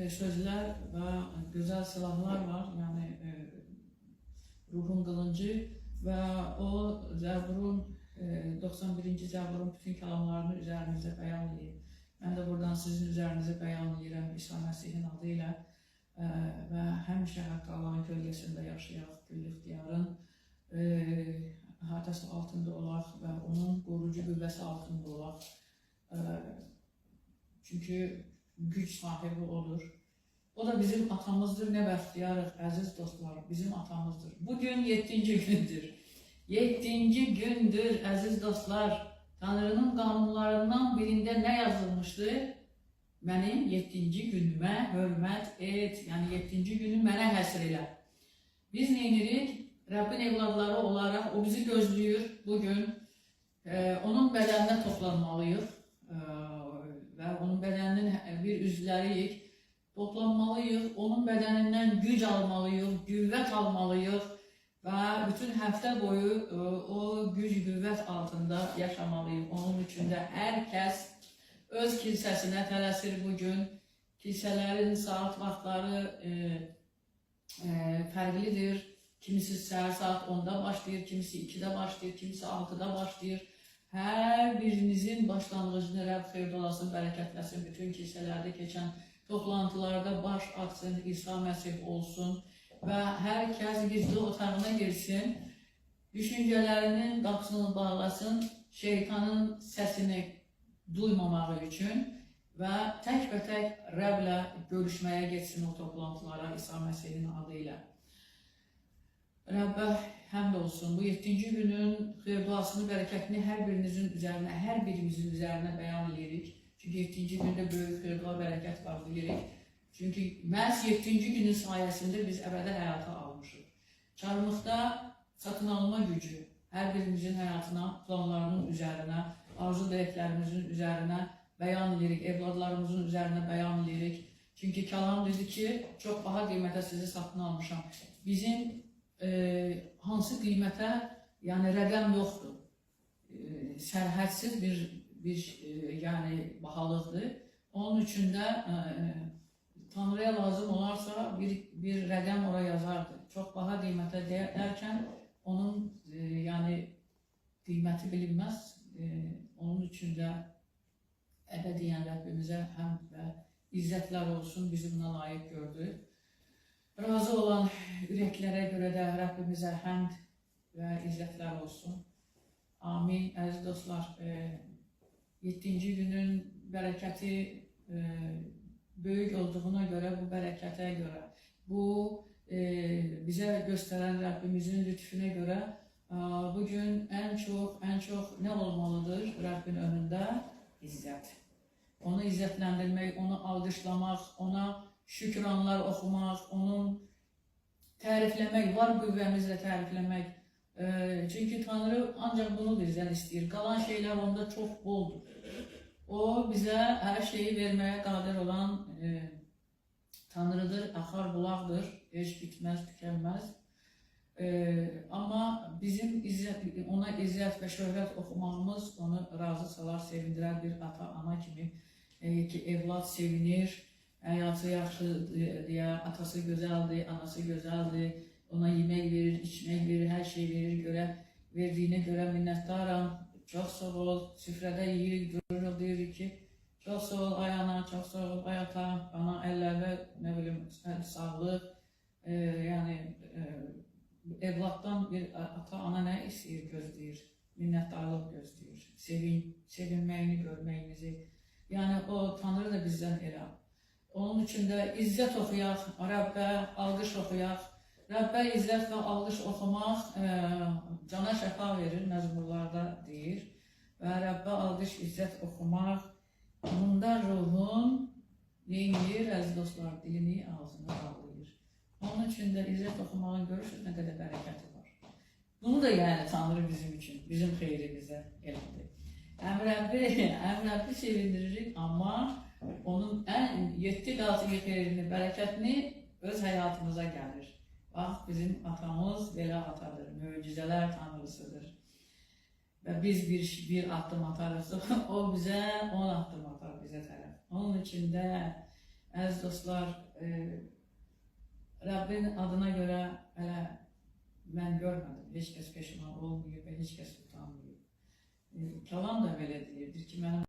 Sözler ve güzel silahlar var. Yani ruhun kılıncı ve o Zebur'un 91. Zebur'un bütün kelamlarını üzerinizde beyan edeyim. Ben de buradan sizin üzerinize beyan edeyim İsa Mesih'in adıyla ve həmişə Haqqı Allah'ın kölgesinde yaşayaq, güllük diyarın hatası altında olaq ve onun qorucu qüvvəsi altında olaq. Çünkü güç sahibi olur. O da bizim atamızdır. Ne bəxtiyarıq, əziz dostlar, bizim atamızdır. Bugün 7. gündür. 7. gündür, əziz dostlar. Tanrı'nın kanunlarından birinde ne yazılmıştı? Benim 7. günüme hürmet et. Yani 7. günü mənə həsr elə. Biz neyinirik? Rabbin evladları olarak o bizi gözlüyor bugün. Onun bedenine toplanmalıyıq. Ve onun bedeninin bir üzvləriyik. Toplanmalıyıq, onun bedeninden güc almalıyıq, qüvvət almalıyıq ve bütün hafta boyu o güc qüvvət altında yaşamalıyıq. Onun için de herkes öz kilsəsinə tələsir bugün. Kilsələrin saat vaxtları fərqlidir. Kimisi səhər saat 10'da başlayır, kimisi 2'de başlayır, kimisi 6'da başlayır. Hər birinizin başlanğıcını Rəbb xeyirdə olasın, bərəkətləsin. Bütün kilsələrdə keçən toplantılarda baş atsın, İsa Məsih olsun və hər kəs gizli otağına girsin, düşüncələrinin qapısını bağlasın, şeytanın səsini duymamağı üçün və tək Rəblə görüşməyə geçsin o toplantılara İsa Məsih'in adıyla. Rəbbə həmd olsun. Bu 7. günün xeyir duasını, bərəkətini hər birinizin üzərinə, hər birimizin üzərinə bəyan edirik. Çünki 7. gündə böyük xeyir dua, bərəkət var deyirik. Çünki məhz 7. günün sayəsində biz əbədi həyata almışıq. Çarmıqda satın alma gücü hər birimizin həyatına, planlarının üzərinə, arzu diləklərimizin üzərinə bəyan edirik, evladlarımızın üzərinə bəyan edirik. Çünki kəlam dedi ki, çox baha qiymətə sizi satın almışam. Bizim hansı qiymətə, yəni rəqəm yoxdur. Sərhədsiz bir yəni bahalıqdır. Onun üçün də Tanrıya lazım olarsa bir rəqəm oraya yazardı. Çox baha qiymətə dərkən onun yəni qiyməti bilinməz. Onun üçün də əbədiyyən Rəbbimizə həmd və izzətlər olsun, bizi buna layiq gördü. Razı olan ürəklərə görə də Rəbbimizə həmd və izzətlər olsun. Amin. Əziz dostlar, 7. günün bərəkəti böyük olduğuna görə, bu bərəkətə görə, bu bizə göstərən Rəbbimizin lütfüne görə bugün ən çox nə olmalıdır Rəbbin önündə? İzzət. Onu izzətləndirmək, onu alqışlamaq, ona şükranlar oxumaq, onun tərifləmək, var qüvvəmizlə tərifləmək. Çünki Tanrı ancaq bunu bizdən istəyir. Qalan şeylər onda çox boldur. O bizə hər şeyi verməyə qadir olan Tanrıdır, axar bulaqdır, heç bitməz, tükənməz. Amma bizim ona izzət və şöhrət oxumağımız onu razı salar, sevindirər bir ata, ana kimi ki, evlad sevinir, həyatı yaxşıdır deyə, atası gözəldir, anası gözəldir, ona yemək verir, içmək verir, hər şey verir, verdiyinə görə minnətdaram, çox sağ ol, süfrədə yeyirik, dururuq, deyirik ki, çox sağ ol ay ana, çox sağ ol ay ata, bana əllərdə, nə bilim, sağlıq, yəni evladdan bir ata, ana nə istəyir, gözləyir, minnətdarlıq gözləyir, sevinməyini, görməyimizi, yəni o Tanrı da bizdən elə. Onun üçün də izzət oxuyaq, Rəbbə alqış oxuyaq. Rəbbə izzət və alqış oxumaq cana şəfa verir, məzmurlarda deyir. Və Rəbbə alqış, izzət oxumaq, bunda ruhun neyinir, əziz dostlar, dilini, ağzını bağlayır. Onun üçün də izzət oxumağın görürsünüz nə qədər bərəkəti var. Bunu da yəni Tanrı bizim üçün, bizim xeyrimizə elədi. Həm Rəbbi sevindiririk, amma onun ən 7 qatı xeyrini, bərəkətini öz həyatımıza gəlir. Bax, bizim atamız belə atadır, möcüzələr tanrısıdır. Və biz bir addım atarıq, o bizə 10 addım atar bizə tərəf. Onun üçün də Əziz dostlar, Rəbbin adına görə hələ mən görmədim. Heç kəs peşman olmayıb və heç kəs utanmayıb. Kalan da belə deyirdir ki, mənim